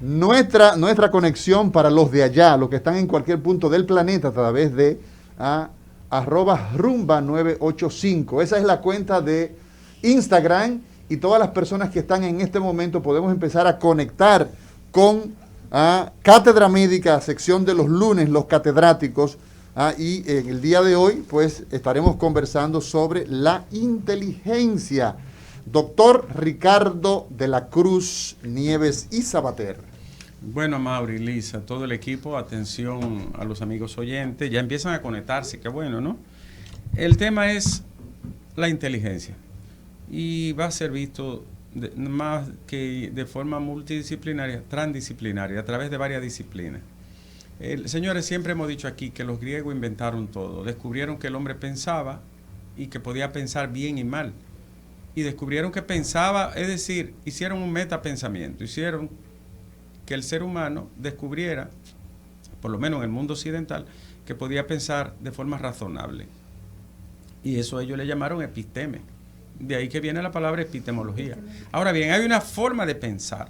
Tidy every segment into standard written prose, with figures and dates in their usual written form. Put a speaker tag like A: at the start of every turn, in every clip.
A: nuestra conexión para los de allá, los que están en cualquier punto del planeta a través de @rumba985. Esa es la cuenta de Instagram y todas las personas que están en este momento podemos empezar a conectar con Cátedra Médica, sección de los lunes, los catedráticos. Y en el día de hoy, pues, estaremos conversando sobre la inteligencia. Doctor Ricardo de la Cruz Nieves y Sabater.
B: Bueno, Mauri, Lisa, todo el equipo, atención a los amigos oyentes, ya empiezan a conectarse, qué bueno, ¿no? El tema es la inteligencia y va a ser visto más que de forma multidisciplinaria, transdisciplinaria, a través de varias disciplinas. Señores, siempre hemos dicho aquí que los griegos inventaron todo, descubrieron que el hombre pensaba y que podía pensar bien y mal, y descubrieron que pensaba, es decir, hicieron un metapensamiento, hicieron que el ser humano descubriera, por lo menos en el mundo occidental, que podía pensar de forma razonable. Y eso ellos le llamaron episteme. De ahí que viene la palabra epistemología. Ahora bien, hay una forma de pensar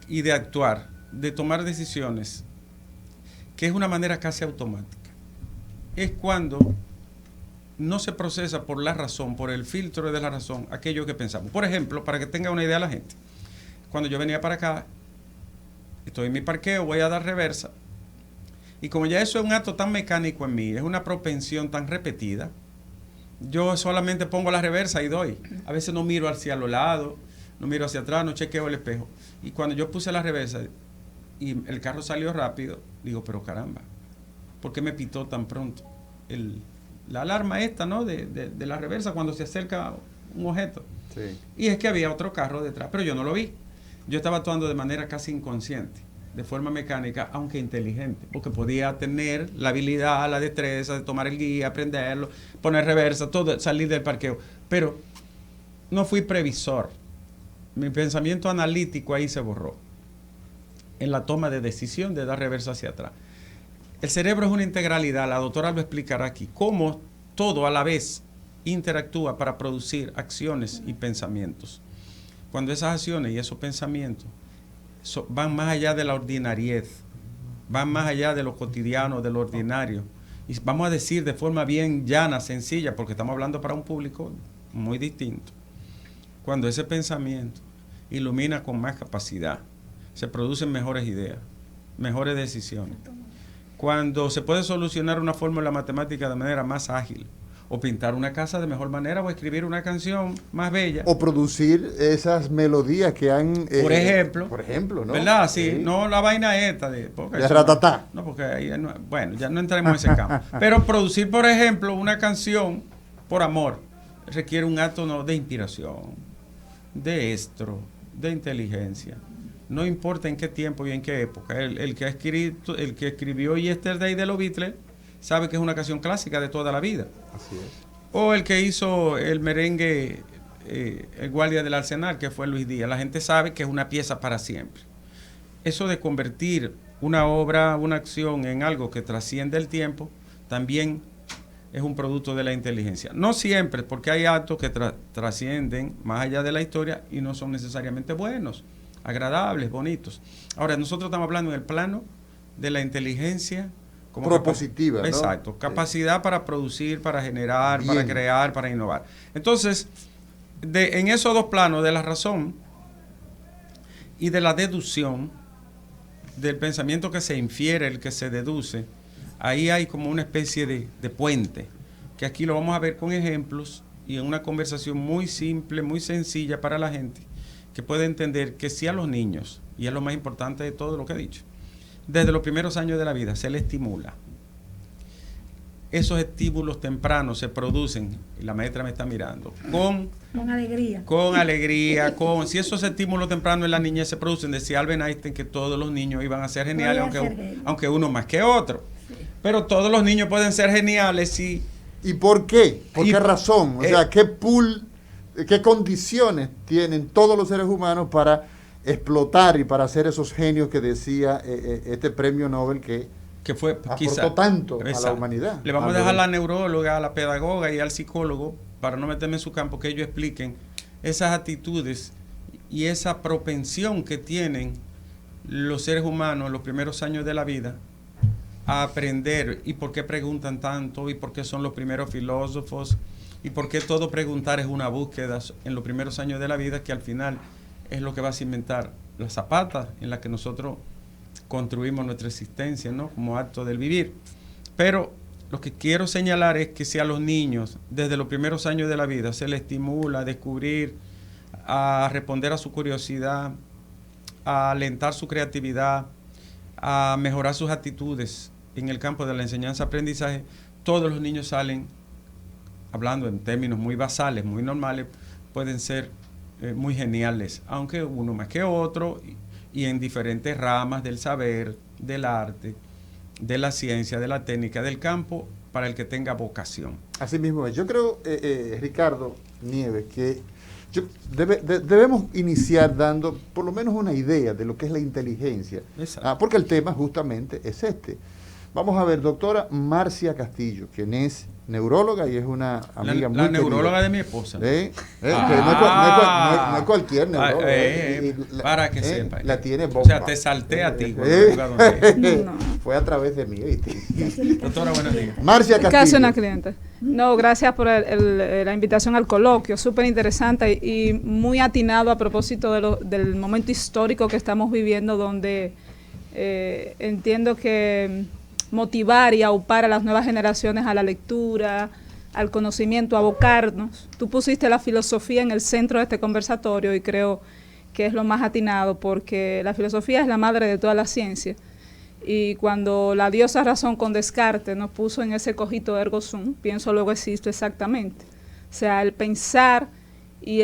B: y de actuar, de tomar decisiones, que es una manera casi automática. Es cuando no se procesa por la razón, por el filtro de la razón, aquello que pensamos. Por ejemplo, para que tenga una idea la gente, cuando yo venía para acá, estoy en mi parqueo, voy a dar reversa, y como ya eso es un acto tan mecánico en mí, es una propensión tan repetida, yo solamente pongo la reversa y doy. A veces no miro hacia los lados, no miro hacia atrás, no chequeo el espejo. Y cuando yo puse la reversa y el carro salió rápido, digo, pero caramba, ¿por qué me pitó tan pronto? La alarma esta, ¿no? De la reversa cuando se acerca un objeto.
A: Sí.
B: Y es que había otro carro detrás, pero yo no lo vi. Yo estaba actuando de manera casi inconsciente, de forma mecánica, aunque inteligente, porque podía tener la habilidad, la destreza de tomar el guía, aprenderlo, poner reversa, todo, salir del parqueo. Pero no fui previsor. Mi pensamiento analítico ahí se borró en la toma de decisión de dar reversa hacia atrás. El cerebro es una integralidad, la doctora lo explicará aquí, cómo todo a la vez interactúa para producir acciones y pensamientos. Cuando esas acciones y esos pensamientos van más allá de la ordinariedad, van más allá de lo cotidiano, de lo ordinario, y vamos a decir de forma bien llana, sencilla, porque estamos hablando para un público muy distinto. Cuando ese pensamiento ilumina con más capacidad, se producen mejores ideas, mejores decisiones. Cuando se puede solucionar una fórmula matemática de manera más ágil, o pintar una casa de mejor manera, o escribir una canción más bella.
A: O producir esas melodías que han...
B: Por
A: ejemplo, ¿no?
B: ¿Verdad? Sí, no la vaina esta de
A: ratatá.
B: No, porque ahí no, bueno, ya no entremos en ese campo. Pero producir, por ejemplo, una canción por amor requiere un acto, ¿no?, de inspiración, de estro, de inteligencia. No importa en qué tiempo y en qué época. El que escribió Yesterday de los Beatles sabe que es una canción clásica de toda la vida.
A: Así es.
B: O el que hizo el merengue, el guardia del Arsenal, que fue Luis Díaz. La gente sabe que es una pieza para siempre. Eso de convertir una obra, una acción en algo que trasciende el tiempo, también es un producto de la inteligencia. No siempre, porque hay actos que trascienden más allá de la historia y no son necesariamente buenos, agradables, bonitos. Ahora, nosotros estamos hablando en el plano de la inteligencia como
A: propositiva, ¿no?
B: Exacto, capacidad para producir, para generar, bien, para crear, para innovar. Entonces, en esos dos planos, de la razón y de la deducción, del pensamiento que se infiere, el que se deduce, ahí hay como una especie de puente, que aquí lo vamos a ver con ejemplos y en una conversación muy simple, muy sencilla para la gente, que puede entender que si a los niños, y es lo más importante de todo lo que he dicho, desde los primeros años de la vida se les estimula. Esos estímulos tempranos se producen, y la maestra me está mirando, con alegría. Con alegría, si esos estímulos tempranos en la niñez se producen, decía Albert Einstein que todos los niños iban a ser geniales, aunque uno más que otro. Sí. Pero todos los niños pueden ser geniales ¿Y
A: por qué? ¿Por qué razón? O sea, ¿qué condiciones tienen todos los seres humanos para explotar y para hacer esos genios que decía este premio Nobel que fue aportó tanto a la humanidad?
B: Le vamos a dejar a la neuróloga, a la pedagoga y al psicólogo, para no meterme en su campo, que ellos expliquen esas actitudes y esa propensión que tienen los seres humanos en los primeros años de la vida a aprender y por qué preguntan tanto y por qué son los primeros filósofos y por qué todo preguntar es una búsqueda en los primeros años de la vida, que al final es lo que va a cimentar la zapata en la que nosotros construimos nuestra existencia, ¿no? Como acto del vivir. Pero lo que quiero señalar es que si a los niños desde los primeros años de la vida se les estimula a descubrir, a responder a su curiosidad, a alentar su creatividad, a mejorar sus actitudes en el campo de la enseñanza-aprendizaje, todos los niños salen, hablando en términos muy basales, muy normales, pueden ser muy geniales, aunque uno más que otro, y en diferentes ramas del saber, del arte, de la ciencia, de la técnica, del campo, para el que tenga vocación.
A: Así mismo es. Yo creo, Ricardo Nieves, que debemos iniciar dando por lo menos una idea de lo que es la inteligencia, porque el tema justamente es este. Vamos a ver, doctora Marcia Castillo, quien es neuróloga y es una amiga muy querida.
B: La neuróloga de mi esposa.
A: No es cualquier neuróloga.
B: Para que sepa.
A: La tiene bomba.
B: O sea, te salté a ti.
A: Fue a través de mí, ¿viste?
B: Doctora, buenos días.
A: Marcia Castillo.
C: Casi una cliente. No, gracias por la invitación al coloquio, súper interesante y muy atinado a propósito del momento histórico que estamos viviendo, donde entiendo que motivar y aupar a las nuevas generaciones a la lectura, al conocimiento, abocarnos. Tú pusiste la filosofía en el centro de este conversatorio y creo que es lo más atinado, porque la filosofía es la madre de toda la ciencia. Y cuando la diosa razón con Descartes nos puso en ese cogito ergo sum, pienso luego existo exactamente. O sea, el pensar y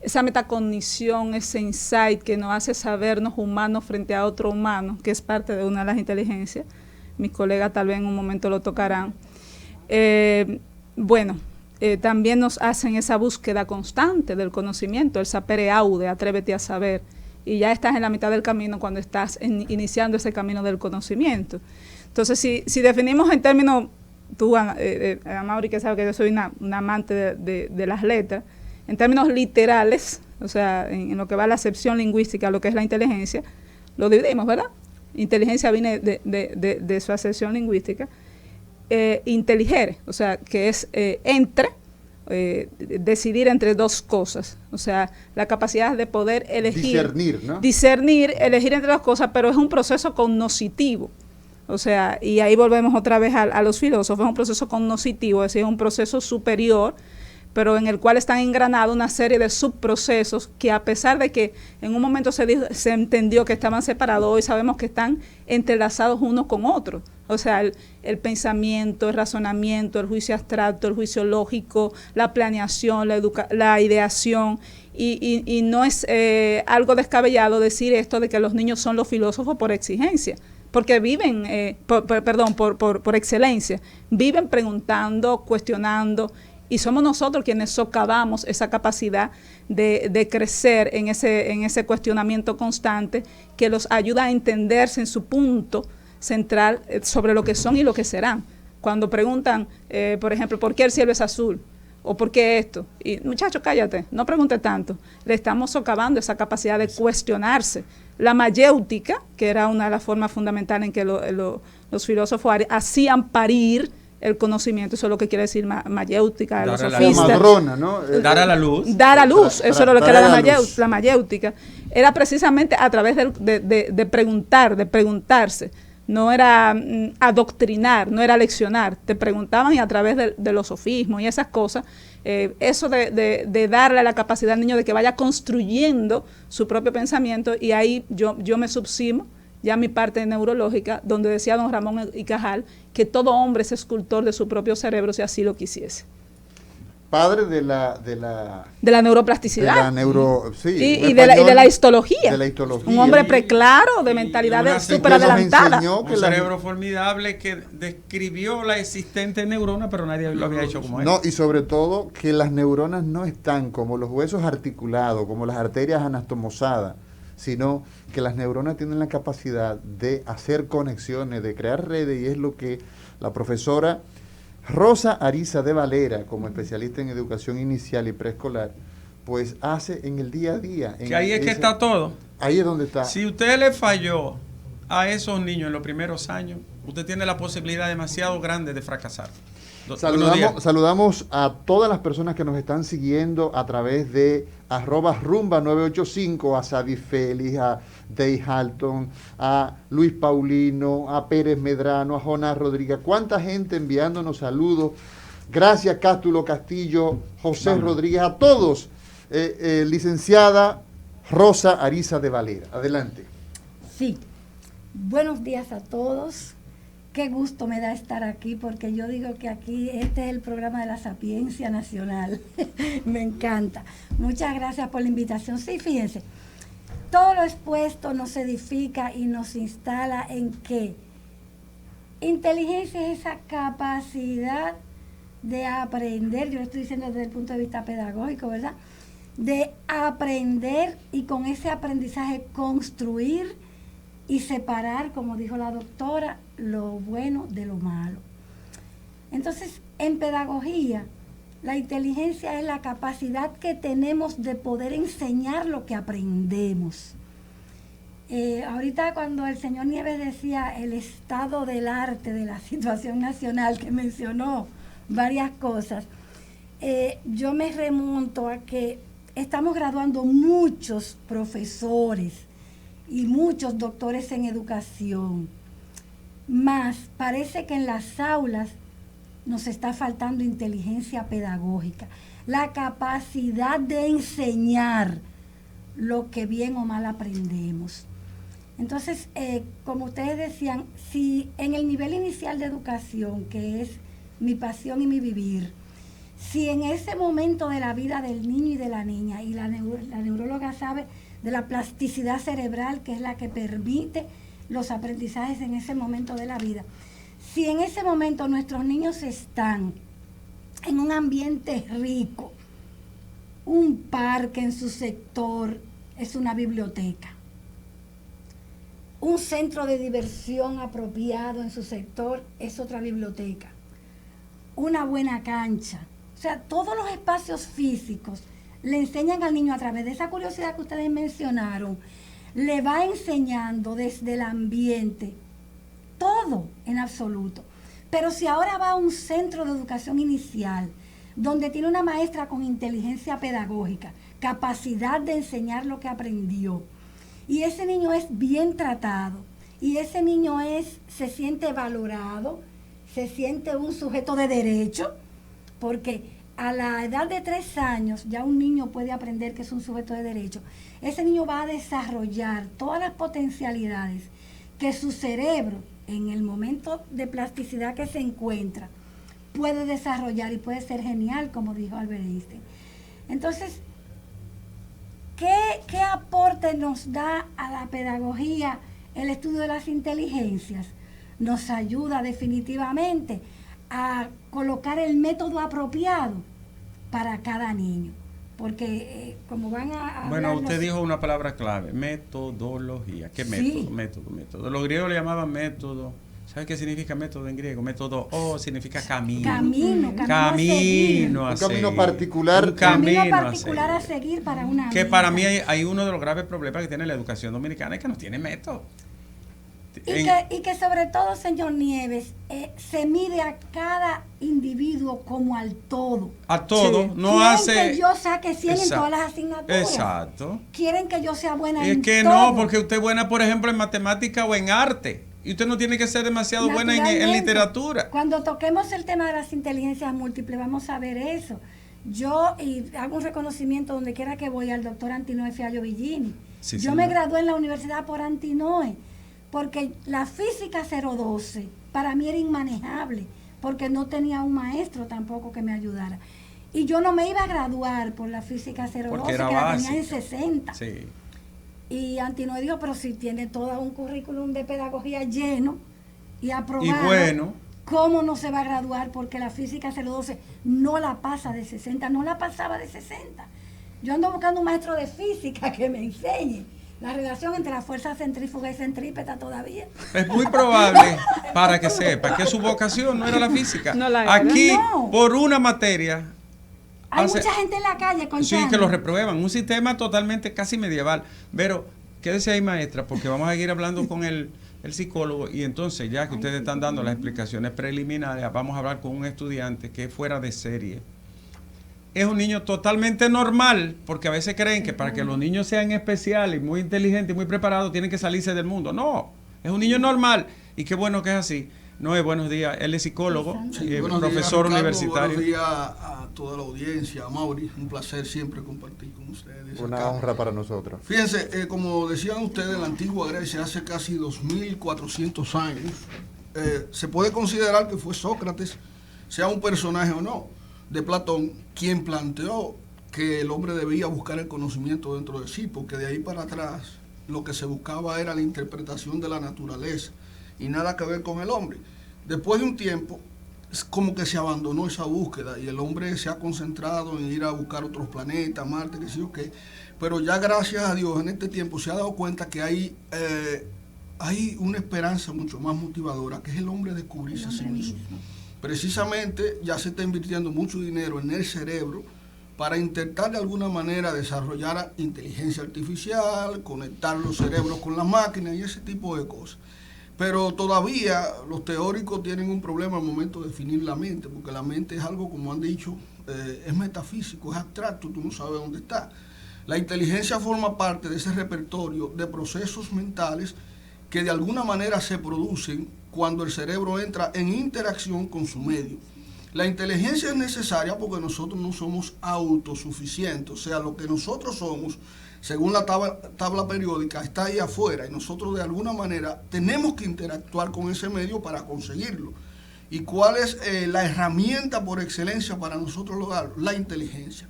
C: esa metacognición, ese insight que nos hace sabernos humanos frente a otro humano, que es parte de una de las inteligencias. Mis colegas tal vez en un momento lo tocarán. También nos hacen esa búsqueda constante del conocimiento, el sapere aude, atrévete a saber. Y ya estás en la mitad del camino cuando estás iniciando ese camino del conocimiento. Entonces, si definimos en términos, tú, Amaury, que sabe que yo soy una amante de las letras, en términos literales, o sea, en lo que va a la acepción lingüística, lo que es la inteligencia, lo dividimos, ¿verdad? Inteligencia viene de su acepción lingüística. Inteligere, o sea, que es decidir entre dos cosas, o sea, la capacidad de poder elegir.
A: Discernir, ¿no?
C: Discernir, elegir entre dos cosas, pero es un proceso cognoscitivo. O sea, y ahí volvemos otra vez a los filósofos, es un proceso cognoscitivo, es decir, es un proceso superior, pero en el cual están engranados una serie de subprocesos que, a pesar de que en un momento se entendió que estaban separados, hoy sabemos que están entrelazados unos con otros. O sea, el pensamiento, el razonamiento, el juicio abstracto, el juicio lógico, la planeación, la ideación, y no es algo descabellado decir esto de que los niños son los filósofos por exigencia, porque viven, por excelencia, viven preguntando, cuestionando, y somos nosotros quienes socavamos esa capacidad de crecer en ese cuestionamiento constante que los ayuda a entenderse en su punto central sobre lo que son y lo que serán. Cuando preguntan, por ejemplo, ¿por qué el cielo es azul? ¿O por qué esto? Y, muchacho, cállate, no pregunte tanto. Le estamos socavando esa capacidad de cuestionarse. La mayéutica, que era una de las formas fundamentales en que los filósofos hacían parir el conocimiento, eso es lo que quiere decir mayéutica, los sofistas.
A: Madrona, ¿no?
B: Dar a la luz.
C: Dar a luz, eso era lo que era la mayéutica. Era precisamente a través de preguntar, de preguntarse. No era adoctrinar, no era leccionar. Te preguntaban y a través de los sofismos y esas cosas, eso de darle la capacidad al niño de que vaya construyendo su propio pensamiento, y ahí yo me subsimo ya mi parte neurológica, donde decía don Ramón y Cajal que todo hombre es escultor de su propio cerebro si así lo quisiese.
A: Padre de la
C: neuroplasticidad.
A: De la neuro, sí,
C: y de la histología.
A: De la histología.
C: Un hombre preclaro, de mentalidad súper adelantada.
B: Un cerebro formidable que describió la existente neurona, pero nadie lo había hecho como él.
A: No, y sobre todo que las neuronas no están como los huesos articulados, como las arterias anastomosadas, sino que las neuronas tienen la capacidad de hacer conexiones, de crear redes, y es lo que la profesora Rosa Ariza de Valera, como especialista en educación inicial y preescolar, pues hace en el día a día.
B: Que ahí es que está todo.
A: Ahí es donde está.
B: Si usted le falló a esos niños en los primeros años, usted tiene la posibilidad demasiado grande de fracasar.
A: Saludamos a todas las personas que nos están siguiendo a través de @rumba985, a Sadie Félix, a Day Halton, a Luis Paulino, a Pérez Medrano, a Jonás Rodríguez. ¿Cuánta gente enviándonos saludos? Gracias, Cástulo Castillo, José Rodríguez, a todos. Licenciada Rosa Ariza de Valera. Adelante.
D: Sí. Buenos días a todos. Qué gusto me da estar aquí, porque yo digo que aquí este es el programa de la sapiencia nacional. Me encanta. Muchas gracias por la invitación. Sí, fíjense, todo lo expuesto nos edifica y nos instala en que inteligencia es esa capacidad de aprender, yo lo estoy diciendo desde el punto de vista pedagógico, ¿verdad? De aprender y con ese aprendizaje construir y separar, como dijo la doctora, lo bueno de lo malo. Entonces, en pedagogía, la inteligencia es la capacidad que tenemos de poder enseñar lo que aprendemos. Ahorita cuando el señor Nieves decía el estado del arte de la situación nacional, que mencionó varias cosas, yo me remonto a que estamos graduando muchos profesores y muchos doctores en educación, más parece que en las aulas nos está faltando inteligencia pedagógica, la capacidad de enseñar lo que bien o mal aprendemos. Entonces, como ustedes decían, si en el nivel inicial de educación, que es mi pasión y mi vivir, si en ese momento de la vida del niño y de la niña, y la neuróloga sabe de la plasticidad cerebral, que es la que permite los aprendizajes en ese momento de la vida, si en ese momento nuestros niños están en un ambiente rico, un parque en su sector es una biblioteca, un centro de diversión apropiado en su sector es otra biblioteca, una buena cancha, o sea, todos los espacios físicos le enseñan al niño a través de esa curiosidad que ustedes mencionaron, le va enseñando desde el ambiente todo en absoluto. Pero si ahora va a un centro de educación inicial, donde tiene una maestra con inteligencia pedagógica, capacidad de enseñar lo que aprendió, y ese niño es bien tratado, y ese niño se siente valorado, se siente un sujeto de derecho, porque a la edad de 3 años ya un niño puede aprender que es un sujeto de derecho. Ese niño va a desarrollar todas las potencialidades que su cerebro, en el momento de plasticidad que se encuentra, puede desarrollar y puede ser genial, como dijo Albert Einstein. Entonces, ¿qué aporte nos da a la pedagogía el estudio de las inteligencias? Nos ayuda definitivamente a colocar el método apropiado para cada niño. Porque como van a
B: bueno, usted dijo una palabra clave, metodología. ¿Qué método? Sí. Método. Los griegos le llamaban método. ¿Sabe qué significa método en griego? Método significa camino.
D: Camino a
A: seguir. Un camino particular.
D: Un camino particular a seguir para una
B: que vida. Para mí hay uno de los graves problemas que tiene la educación dominicana, es que no tiene método.
D: Y que sobre todo, señor Nieves, se mide a cada individuo como al todo.
B: A todo, sí. No hace...
D: Quieren que yo saque 100 en todas las asignaturas.
B: Exacto.
D: Quieren que yo sea buena en todo.
B: Es que no, porque usted es buena, por ejemplo, en matemática o en arte. Y usted no tiene que ser demasiado buena en literatura.
D: Cuando toquemos el tema de las inteligencias múltiples, vamos a ver eso. Yo hago un reconocimiento donde quiera que voy al doctor Antinoe Fiallo Villini. Sí, yo me gradué en la universidad por Antinoe, porque la física 012 para mí era inmanejable, porque no tenía un maestro tampoco que me ayudara. Y yo no me iba a graduar por la física 012, que la tenía en 60. Sí. Y Antinoe dijo, pero si tiene todo un currículum de pedagogía lleno y aprobado,
B: y bueno,
D: ¿cómo no se va a graduar? Porque la física 012 no la pasa de 60, no la pasaba de 60. Yo ando buscando un maestro de física que me enseñe la relación entre la fuerza centrífuga y centrípeta todavía.
B: Es muy probable, para que sepa, que su vocación no era la física. No la era. Aquí, no. Por una materia...
D: Hay mucha gente en la calle con
B: sí, que lo reprueban. Un sistema totalmente casi medieval. Pero Quédese ahí, maestra, porque vamos a seguir hablando con el psicólogo, y entonces, ya que ustedes están dando las explicaciones preliminares, vamos a hablar con un estudiante que es fuera de serie. Es un niño totalmente normal, porque a veces creen que para que los niños sean especiales, muy inteligentes y muy preparados, tienen que salirse del mundo. No, es un niño normal, y qué bueno que es así. Noé, buenos días. Él es psicólogo, profesor universitario.
E: Buenos días a toda la audiencia, a Mauri. Un placer siempre compartir con ustedes.
A: Una honra para nosotros.
E: Fíjense, como decían ustedes, en la antigua Grecia, hace casi 2400 años, se puede considerar que fue Sócrates, sea un personaje o no, de Platón, quien planteó que el hombre debía buscar el conocimiento dentro de sí, porque de ahí para atrás lo que se buscaba era la interpretación de la naturaleza y nada que ver con el hombre. Después de un tiempo, es como que se abandonó esa búsqueda y el hombre se ha concentrado en ir a buscar otros planetas, Marte, qué sé yo qué. Pero ya gracias a Dios en este tiempo se ha dado cuenta que hay una esperanza mucho más motivadora, que es el hombre descubrirse a sí mismo. Precisamente ya se está invirtiendo mucho dinero en el cerebro para intentar de alguna manera desarrollar inteligencia artificial, conectar los cerebros con las máquinas y ese tipo de cosas. Pero todavía los teóricos tienen un problema al momento de definir la mente, porque la mente es algo, como han dicho, es metafísico, es abstracto, tú no sabes dónde está. La inteligencia forma parte de ese repertorio de procesos mentales que de alguna manera se producen cuando el cerebro entra en interacción con su medio. La inteligencia es necesaria porque nosotros no somos autosuficientes, o sea, lo que nosotros somos, según la tabla periódica, está ahí afuera y nosotros de alguna manera tenemos que interactuar con ese medio para conseguirlo. ¿Y cuál es la herramienta por excelencia para nosotros lograrlo? La inteligencia.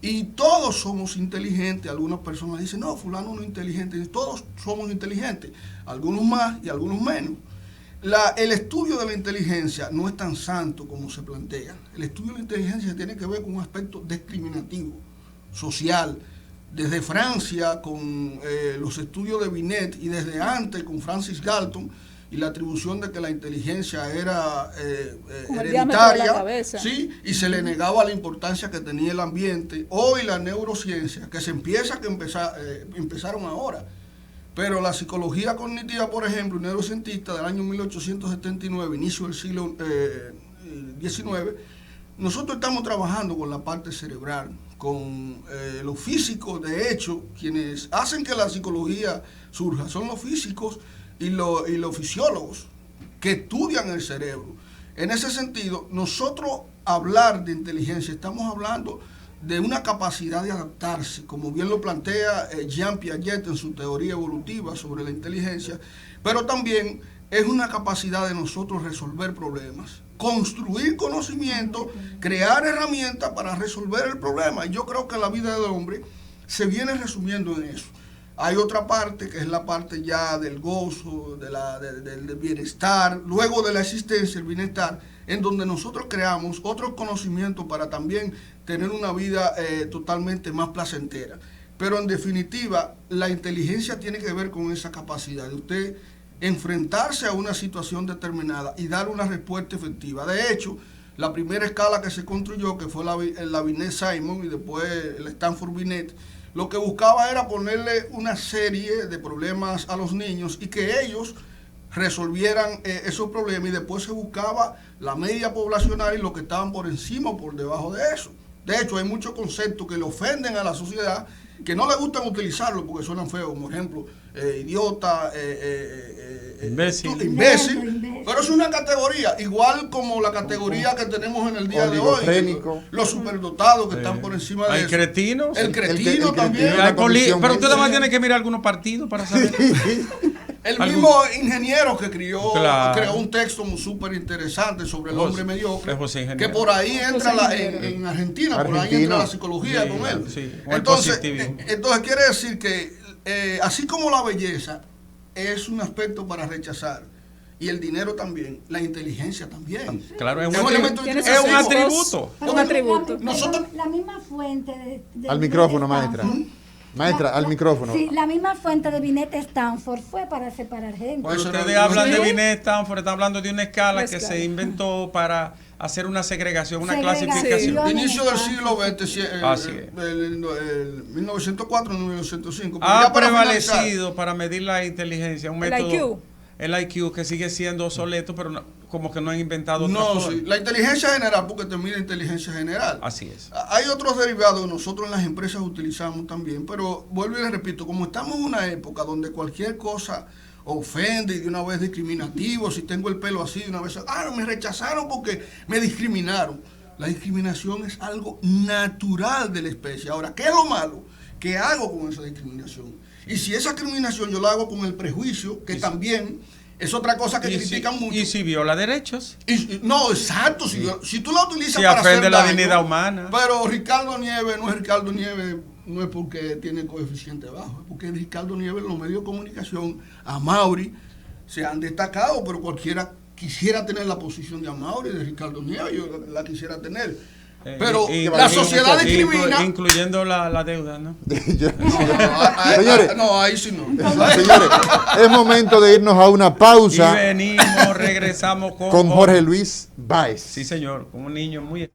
E: Y todos somos inteligentes. Algunas personas dicen, no, fulano no es inteligente. Todos somos inteligentes, algunos más y algunos menos. El estudio de la inteligencia no es tan santo como se plantea. El estudio de la inteligencia tiene que ver con un aspecto discriminativo, social. Desde Francia con los estudios de Binet y desde antes con Francis Galton y la atribución de que la inteligencia era hereditaria, ¿sí? Y se le negaba la importancia que tenía el ambiente. Hoy la neurociencia, que empezaron ahora, pero la psicología cognitiva, por ejemplo, un neurocientista del año 1879, inicio del siglo XIX, nosotros estamos trabajando con la parte cerebral, con los físicos. De hecho, quienes hacen que la psicología surja son los físicos y los fisiólogos que estudian el cerebro. En ese sentido, nosotros hablar de inteligencia, estamos hablando de una capacidad de adaptarse, como bien lo plantea Jean Piaget en su teoría evolutiva sobre la inteligencia, pero también es una capacidad de nosotros resolver problemas, construir conocimiento, crear herramientas para resolver el problema. Y yo creo que la vida del hombre se viene resumiendo en eso. Hay otra parte que es la parte ya del gozo, del bienestar, luego de la existencia, el bienestar, en donde nosotros creamos otros conocimientos para también tener una vida totalmente más placentera. Pero en definitiva, la inteligencia tiene que ver con esa capacidad de usted enfrentarse a una situación determinada y dar una respuesta efectiva. De hecho, la primera escala que se construyó, que fue la Binet-Simon y después el Stanford Binet, lo que buscaba era ponerle una serie de problemas a los niños y que ellos resolvieran esos problemas, y después se buscaba la media poblacional y los que estaban por encima o por debajo de eso. De hecho, hay muchos conceptos que le ofenden a la sociedad, que no le gustan utilizarlos porque suenan feos, como ejemplo, idiota, imbécil, pero es una categoría, igual como la categoría que tenemos en el día de hoy, los superdotados que están por encima de eso.
B: Cretinos.
E: El cretino también.
B: Pero usted además tiene que mirar algunos partidos para saber.
E: El mismo ingeniero que creó un texto súper interesante sobre el hombre mediocre, que por ahí entra en Argentina, por ahí entra la psicología con él.
B: Sí,
E: entonces quiere decir que así como la belleza es un aspecto para rechazar, y el dinero también, la inteligencia también.
B: Claro, es un atributo.
D: Nosotros, la misma fuente
A: al micrófono, maestra. Maestra, al micrófono.
D: Sí, la misma fuente de Binet Stanford fue para separar gente.
E: Pues,
B: Ustedes
E: no,
B: hablan
D: ¿sí?
B: de Binet Stanford, están hablando de una escala
C: La
B: que
C: escala.
B: se inventó para hacer una segregación, una
D: Segregación.
B: clasificación.
D: Sí.
E: Inicio del siglo XX,
B: Así es.
E: el 1904 1905. porque
B: Ha
E: ya para finalizar,
B: prevalecido para medir la inteligencia un
C: El
B: método,
C: IQ.
B: el IQ, que sigue siendo obsoleto, pero como que no han inventado otra
E: No,
B: forma.
E: sí, la inteligencia general, porque te mide inteligencia general.
B: Así es.
E: Hay otros derivados que nosotros en las empresas utilizamos también, pero vuelvo y les repito, como estamos en una época donde cualquier cosa ofende y de una vez discriminativo, si tengo el pelo así, de una vez, no, me rechazaron porque me discriminaron. La discriminación es algo natural de la especie. Ahora, ¿qué es lo malo? ¿Qué hago con esa discriminación? Y si esa discriminación yo la hago con el prejuicio, que también es otra cosa que critican mucho.
B: Y si viola derechos.
E: No, exacto. Si tú la utilizas
B: Si
E: para
B: ofende
E: hacer
B: la
E: daño,
B: dignidad humana.
E: Pero Ricardo Nieves no es Ricardo Nieves, no es porque tiene coeficiente bajo, es porque Ricardo Nieves en los medios de comunicación, a Mauri, se han destacado, pero cualquiera quisiera tener la posición de Amaury, de Ricardo Nieves, yo la quisiera tener. Pero la sociedad discrimina.
B: Incluyendo la deuda, ¿no?
A: Señores,
E: No, ahí sí no.
A: señores, es momento de irnos a una
B: Y
A: pausa
B: venimos, regresamos
A: con Jorge Luis Báez.
B: Sí, señor, con un niño muy...